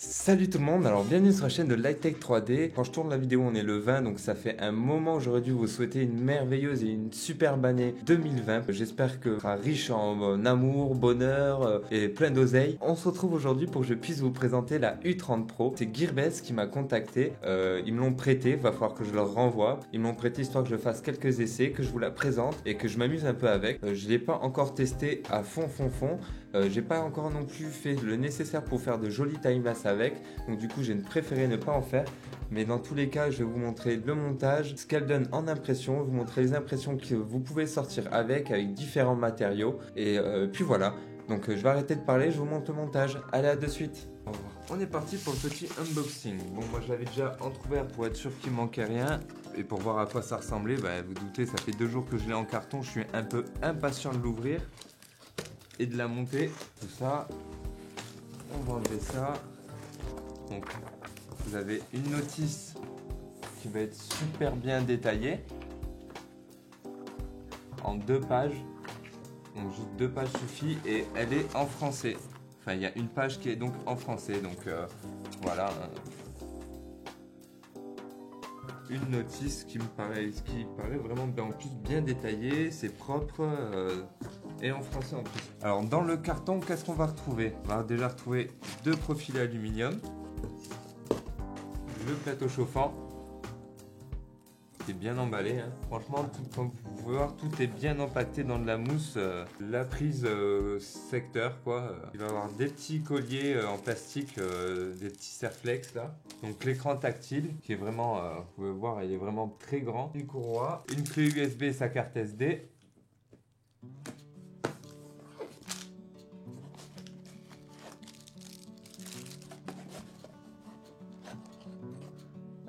Salut tout le monde, alors bienvenue sur la chaîne de Lightech 3D. Quand je tourne la vidéo on est le 20, donc ça fait un moment que j'aurais dû vous souhaiter une merveilleuse et une superbe année 2020. J'espère que sera riche en amour, bonheur et plein d'oseille. On se retrouve aujourd'hui pour que je puisse vous présenter la U30 Pro. C'est Gearbest qui m'a contacté, ils me l'ont prêté, va falloir que je leur renvoie. Ils me l'ont prêté histoire que je fasse quelques essais, que je vous la présente et que je m'amuse un peu avec. Je ne l'ai pas encore testé à fond. J'ai pas encore non plus fait le nécessaire pour faire de jolis timelapse avec, donc du coup j'ai préféré ne pas en faire, mais dans tous les cas je vais vous montrer le montage, ce qu'elle donne en impression, vous montrer les impressions que vous pouvez sortir avec différents matériaux, et puis voilà, donc je vais arrêter de parler, je vous montre le montage, allez à de suite. On est parti pour le petit unboxing. Bon, moi je l'avais déjà entrouvert pour être sûr qu'il manquait rien et pour voir à quoi ça ressemblait. Vous doutez, ça fait 2 jours que je l'ai en carton, je suis un peu impatient de l'ouvrir et de la monter, tout ça. On va enlever ça. Donc vous avez une notice qui va être super bien détaillée en 2 pages. Donc juste 2 pages suffit et elle est en français. Enfin il y a une page qui est donc en français. Donc voilà. Une notice qui paraît vraiment en plus bien détaillée, c'est propre et en français en plus. Alors dans le carton, qu'est-ce qu'on va retrouver? On va déjà retrouver 2 profilés aluminium, le plateau chauffant qui est bien emballé, hein. Franchement, comme vous pouvez voir, tout est bien empaqueté dans de la mousse. La prise secteur quoi. Il va y avoir des petits colliers en plastique, des petits serflex là. Donc l'écran tactile qui est vraiment, vous pouvez voir, il est vraiment très grand. Une courroie, une clé USB et sa carte SD.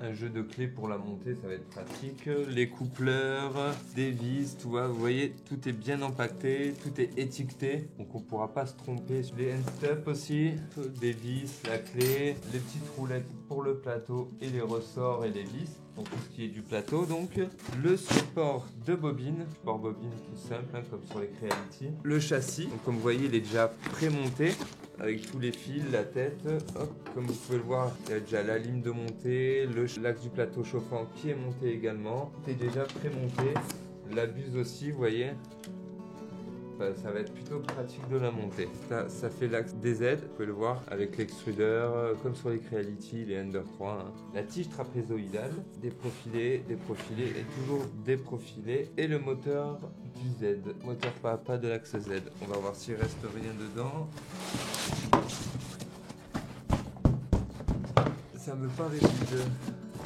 Un jeu de clés pour la montée, ça va être pratique. Les coupleurs, des vis, tout va. Vous voyez, tout est bien empaqueté, tout est étiqueté, donc on ne pourra pas se tromper. Les end-stop aussi, des vis, la clé, les petites roulettes pour le plateau et les ressorts et les vis. Donc tout ce qui est du plateau, donc le support de bobine, support bobine tout simple, hein, comme sur les Creality. Le châssis, donc comme vous voyez, il est déjà pré-monté avec tous les fils, la tête. Hop, comme vous pouvez le voir, il y a déjà la lime de montée, l'axe du plateau chauffant qui est monté également. Tout est déjà pré-monté. La buse aussi, vous voyez. Ça va être plutôt pratique de la monter. Ça fait l'axe DZ, vous pouvez le voir, avec l'extrudeur, comme sur les Creality, les Ender 3. Hein. La tige trapézoïdale, déprofilée et toujours déprofilée. Et le moteur du Z, moteur pas de l'axe Z. On va voir s'il reste rien dedans. Ça me paraît vide.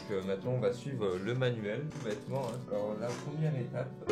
Donc, maintenant on va suivre le manuel, tout bêtement. Hein. Alors la première étape.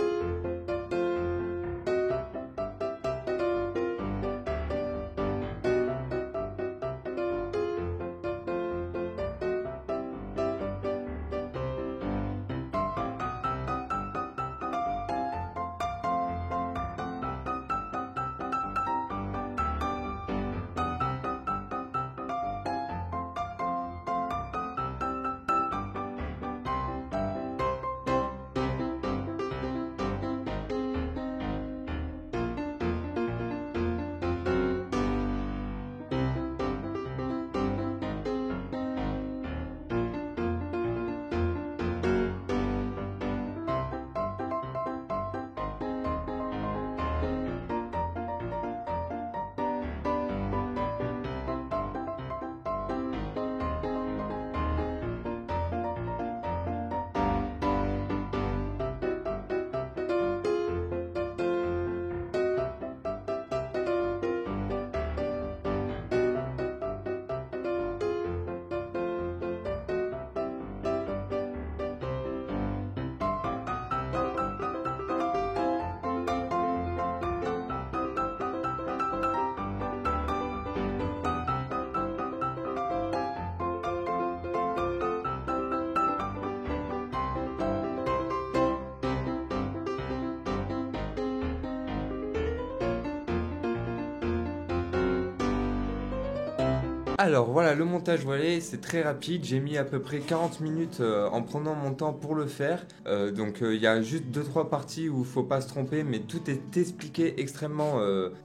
Alors voilà, le montage, voilà, c'est très rapide. J'ai mis à peu près 40 minutes en prenant mon temps pour le faire. Donc il y a juste 2-3 parties où il faut pas se tromper, mais tout est expliqué extrêmement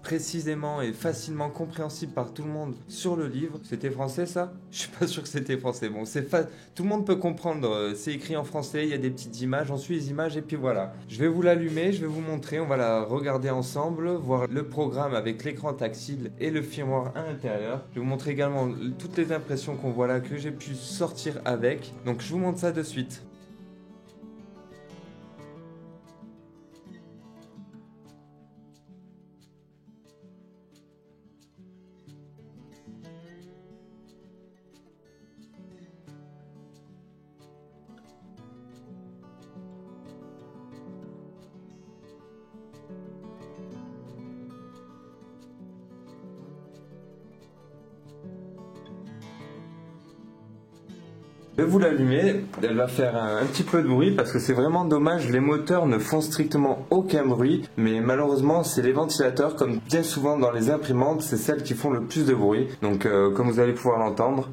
précisément et facilement compréhensible par tout le monde sur le livre. C'était français ça? Je suis pas sûr que c'était français. Bon, tout le monde peut comprendre. C'est écrit en français, il y a des petites images, on suit les images et puis voilà. Je vais vous l'allumer, je vais vous montrer, on va la regarder ensemble, voir le programme avec l'écran tactile et le firmware à l'intérieur. Je vais vous montrer également toutes les impressions qu'on voit là que j'ai pu sortir avec. Donc je vous montre ça de suite. Je vais vous l'allumer, elle va faire un petit peu de bruit parce que c'est vraiment dommage, les moteurs ne font strictement aucun bruit, mais malheureusement c'est les ventilateurs, comme bien souvent dans les imprimantes, c'est celles qui font le plus de bruit. Donc comme vous allez pouvoir l'entendre,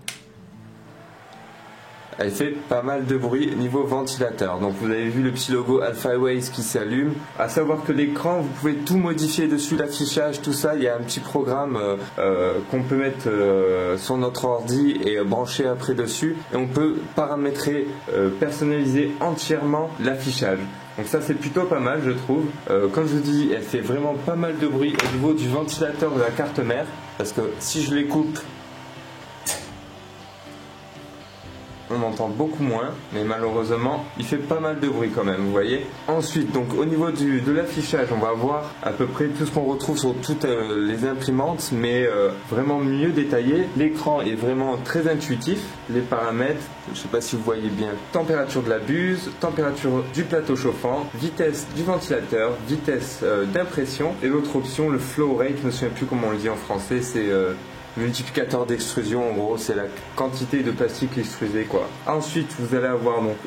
elle fait pas mal de bruit niveau ventilateur. Donc vous avez vu le petit logo Alphaways qui s'allume. À savoir que l'écran, vous pouvez tout modifier dessus, l'affichage, tout ça. Il y a un petit programme qu'on peut mettre sur notre ordi et brancher après dessus. Et on peut paramétrer, personnaliser entièrement l'affichage. Donc ça c'est plutôt pas mal je trouve. Comme je vous dis, elle fait vraiment pas mal de bruit au niveau du ventilateur de la carte mère. Parce que si je les coupe, on entend beaucoup moins, mais malheureusement il fait pas mal de bruit quand même, vous voyez. Ensuite, donc au niveau de l'affichage, on va voir à peu près tout ce qu'on retrouve sur toutes les imprimantes, mais vraiment mieux détaillé. L'écran est vraiment très intuitif, les paramètres, je sais pas si vous voyez bien, température de la buse, température du plateau chauffant, vitesse du ventilateur, vitesse d'impression, et l'autre option, le flow rate, je me souviens plus comment on le dit en français, c'est multiplicateur d'extrusion, en gros c'est la quantité de plastique extrusé quoi. Ensuite vous allez avoir donc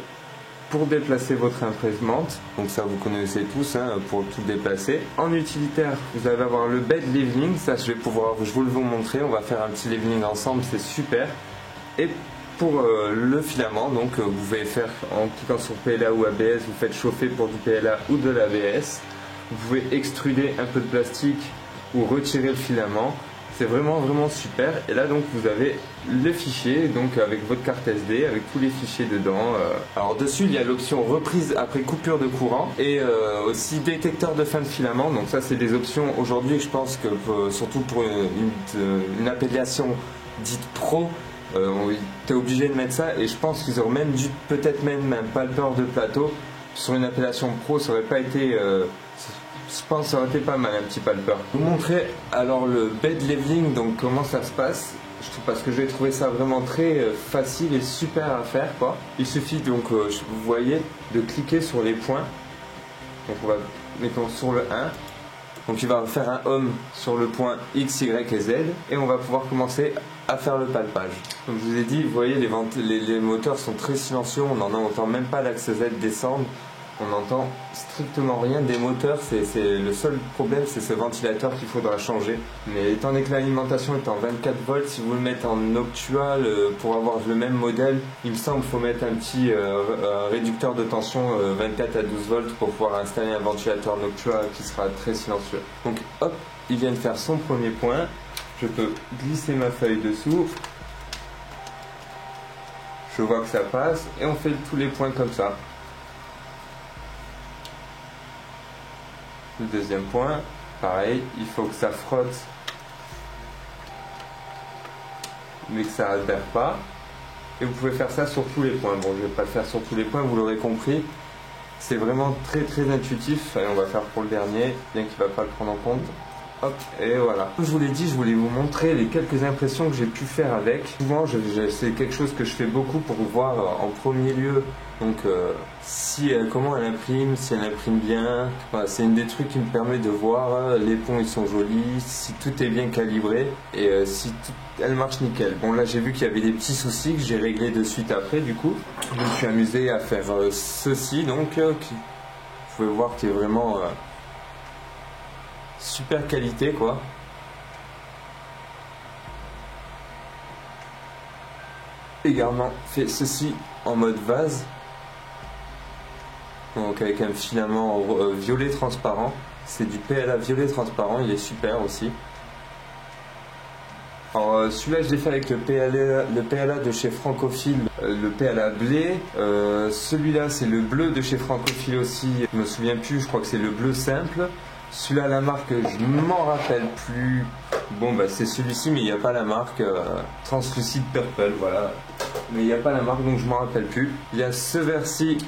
pour déplacer votre imprimante, donc ça vous connaissez tous hein, pour tout déplacer. En utilitaire vous allez avoir le bed leveling, ça je vais pouvoir vous le montrer, on va faire un petit leveling ensemble, c'est super. Et pour le filament, donc vous pouvez faire en cliquant sur PLA ou ABS, vous faites chauffer pour du PLA ou de l'ABS. Vous pouvez extruder un peu de plastique ou retirer le filament. C'est vraiment super. Et là donc vous avez les fichiers donc avec votre carte SD avec tous les fichiers dedans. Alors dessus il y a l'option reprise après coupure de courant et aussi détecteur de fin de filament. Donc ça c'est des options aujourd'hui, je pense que surtout pour une appellation dite pro, tu es obligé de mettre ça, et je pense qu'ils auraient même dû peut-être même un palpeur de plateau sur une appellation pro, ça aurait pas été je pense que ça aurait été pas mal un petit palpeur. Je vais vous montrer alors le bed leveling, donc comment ça se passe. Parce que je vais trouver ça vraiment très facile et super à faire quoi. Il suffit donc, vous voyez, de cliquer sur les points. Donc on va, mettons sur le 1. Donc il va faire un home sur le point X, Y et Z. Et on va pouvoir commencer à faire le palpage. Comme je vous ai dit, vous voyez, les moteurs sont très silencieux. On n'en entend même pas l'axe Z descendre. On n'entend strictement rien des moteurs, le seul problème c'est ce ventilateur qu'il faudra changer. Mais étant donné que l'alimentation est en 24 volts, si vous le mettez en Noctua pour avoir le même modèle, il me semble qu'il faut mettre un petit réducteur de tension 24 à 12 volts pour pouvoir installer un ventilateur Noctua qui sera très silencieux. Donc hop, il vient de faire son premier point, je peux glisser ma feuille dessous. Je vois que ça passe et on fait tous les points comme ça. Le deuxième point, pareil, il faut que ça frotte, mais que ça adhère pas. Et vous pouvez faire ça sur tous les points. Bon, je ne vais pas le faire sur tous les points, vous l'aurez compris. C'est vraiment très intuitif. Allez, on va faire pour le dernier, bien qu'il ne va pas le prendre en compte. Hop, et voilà. Comme je vous l'ai dit, je voulais vous montrer les quelques impressions que j'ai pu faire avec. Souvent, c'est quelque chose que je fais beaucoup pour voir en premier lieu. Donc, comment elle imprime, si elle imprime bien. Voilà, c'est une des trucs qui me permet de voir les ponts ils sont jolis, si tout est bien calibré et si elle marche nickel. Bon, là j'ai vu qu'il y avait des petits soucis que j'ai réglés de suite après. Du coup, je me suis amusé à faire ceci. Donc, vous pouvez voir qu'il est vraiment super qualité quoi. également fait ceci en mode vase. Donc avec un filament violet transparent. C'est du PLA violet transparent, il est super aussi. Alors celui-là je l'ai fait avec le PLA de chez Francophile, le PLA blé. Celui-là c'est le bleu de chez Francophile aussi, je me souviens plus, je crois que c'est le bleu simple. Celui-là la marque je m'en rappelle plus. Bon bah c'est celui-ci mais il n'y a pas la marque Translucide Purple, voilà. Mais il n'y a pas la marque donc je m'en rappelle plus. Il y a ce verre-ci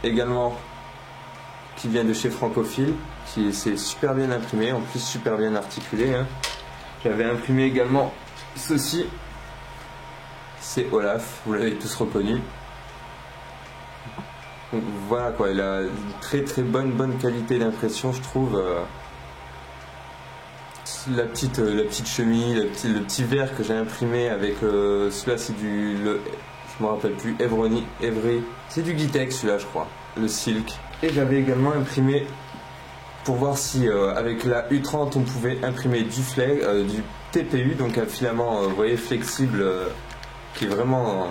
également qui vient de chez Francophile, qui c'est super bien imprimé, en plus super bien articulé. Hein. J'avais imprimé également ceci, c'est Olaf, vous l'avez tous reconnu. Donc voilà quoi, il a une très bonne qualité d'impression je trouve. La petite chemise, le petit verre que j'ai imprimé avec celui-là c'est je me rappelle plus, Evry, c'est du Gitex celui-là je crois, le Silk. Et j'avais également imprimé pour voir si avec la U30 on pouvait imprimer du TPU, donc un filament vous voyez flexible qui est vraiment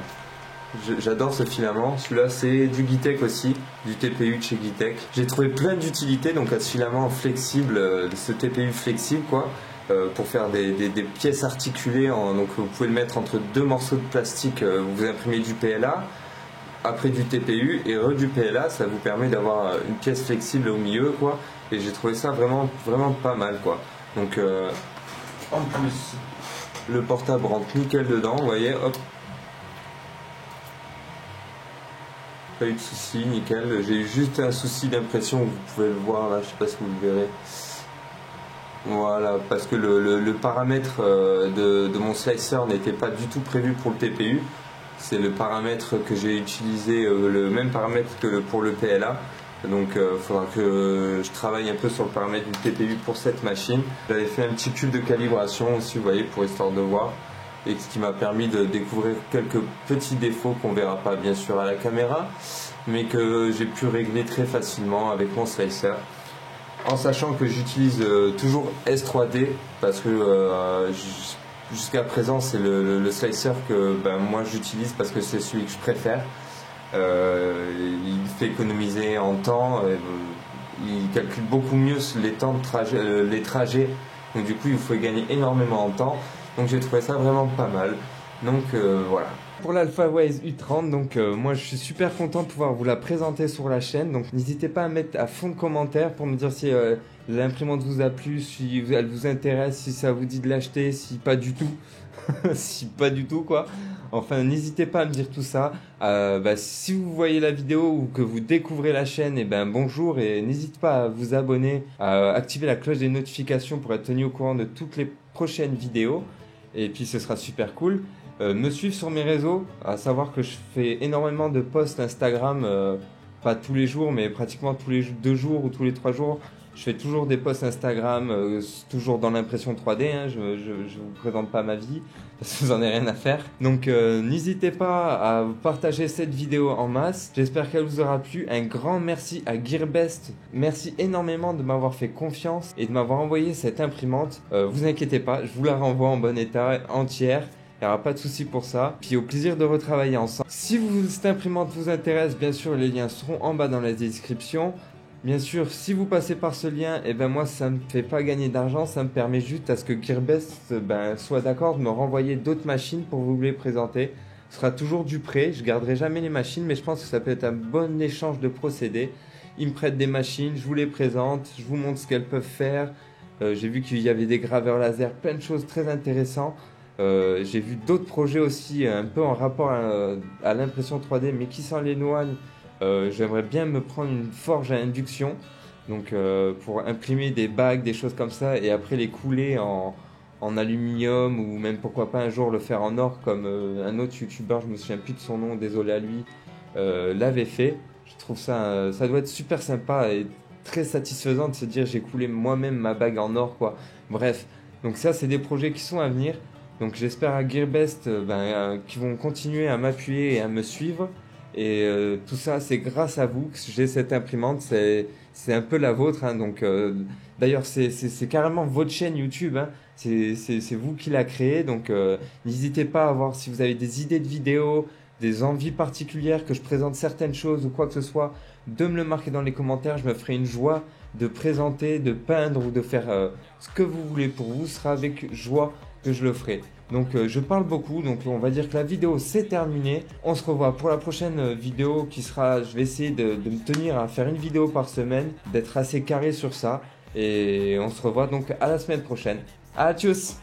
j'adore ce filament. Celui-là c'est du Gitec aussi, du TPU de chez Gitec. J'ai trouvé plein d'utilités donc à ce filament flexible, ce TPU flexible quoi, pour faire des pièces articulées donc vous pouvez le mettre entre deux morceaux de plastique, vous imprimez du PLA après du TPU et du PLA, ça vous permet d'avoir une pièce flexible au milieu quoi, et j'ai trouvé ça vraiment pas mal quoi. Donc en plus le portable rentre nickel dedans, vous voyez, hop, pas eu de soucis, nickel. J'ai eu juste un souci d'impression, vous pouvez le voir là, je sais pas si vous le verrez. Voilà, parce que le paramètre de mon slicer n'était pas du tout prévu pour le TPU. C'est le paramètre que j'ai utilisé, le même paramètre que pour le PLA. Donc il faudra que je travaille un peu sur le paramètre du TPU pour cette machine. J'avais fait un petit cube de calibration aussi, vous voyez, pour histoire de voir. Et ce qui m'a permis de découvrir quelques petits défauts qu'on verra pas bien sûr à la caméra, mais que j'ai pu régler très facilement avec mon slicer. En sachant que j'utilise toujours S3D parce que jusqu'à présent c'est le slicer que moi j'utilise parce que c'est celui que je préfère. Il fait économiser en temps, il calcule beaucoup mieux les temps de trajet, les trajets, donc du coup il faut gagner énormément en temps, donc j'ai trouvé ça vraiment pas mal. Donc voilà. Pour l'AlphaWise U30, donc moi je suis super content de pouvoir vous la présenter sur la chaîne, donc n'hésitez pas à mettre à fond de commentaires pour me dire si l'imprimante vous a plu, si elle vous intéresse, si ça vous dit de l'acheter, si pas du tout, si pas du tout quoi. Enfin n'hésitez pas à me dire tout ça. Si vous voyez la vidéo ou que vous découvrez la chaîne, et bonjour, et n'hésitez pas à vous abonner, à activer la cloche des notifications pour être tenu au courant de toutes les prochaines vidéos, et puis ce sera super cool. Me suivre sur mes réseaux, à savoir que je fais énormément de posts Instagram, pas tous les jours mais pratiquement tous les 2 jours ou tous les 3 jours. Je fais toujours des posts Instagram, toujours dans l'impression 3D, hein, je vous présente pas ma vie parce que vous en avez rien à faire. Donc n'hésitez pas à partager cette vidéo en masse, j'espère qu'elle vous aura plu. Un grand merci à Gearbest, merci énormément de m'avoir fait confiance et de m'avoir envoyé cette imprimante. Vous inquiétez pas, je vous la renvoie en bon état, entière. Il n'y aura pas de souci pour ça. Puis au plaisir de retravailler ensemble. Si cette imprimante vous intéresse, bien sûr, les liens seront en bas dans la description. Bien sûr, si vous passez par ce lien, moi, ça ne me fait pas gagner d'argent. Ça me permet juste à ce que Gearbest soit d'accord de me renvoyer d'autres machines pour vous les présenter. Ce sera toujours du prêt. Je garderai jamais les machines, mais je pense que ça peut être un bon échange de procédés. Ils me prêtent des machines, je vous les présente, je vous montre ce qu'elles peuvent faire. J'ai vu qu'il y avait des graveurs laser, plein de choses très intéressantes. J'ai vu d'autres projets aussi un peu en rapport à l'impression 3D mais qui s'en l'éloignent. J'aimerais bien me prendre une forge à induction donc pour imprimer des bagues, des choses comme ça et après les couler en aluminium ou même pourquoi pas un jour le faire en or comme un autre youtubeur, je me souviens plus de son nom, désolé à lui, l'avait fait. Je trouve ça doit être super sympa et très satisfaisant de se dire j'ai coulé moi-même ma bague en or quoi. Bref, donc ça c'est des projets qui sont à venir. Donc j'espère à Gearbest qu'ils vont continuer à m'appuyer et à me suivre. Et tout ça, c'est grâce à vous que j'ai cette imprimante. C'est un peu la vôtre. Hein, donc d'ailleurs, c'est carrément votre chaîne YouTube. Hein, c'est vous qui l'a créé, donc n'hésitez pas à voir si vous avez des idées de vidéos, des envies particulières, que je présente certaines choses ou quoi que ce soit, de me le marquer dans les commentaires. Je me ferai une joie de présenter, de peindre ou de faire ce que vous voulez pour vous. Ce sera avec joie que je le ferai. Donc je parle beaucoup, donc on va dire que la vidéo c'est terminé. On se revoit pour la prochaine vidéo qui sera, je vais essayer de me tenir à faire une vidéo par semaine, d'être assez carré sur ça. Et on se revoit donc à la semaine prochaine. À tchuss!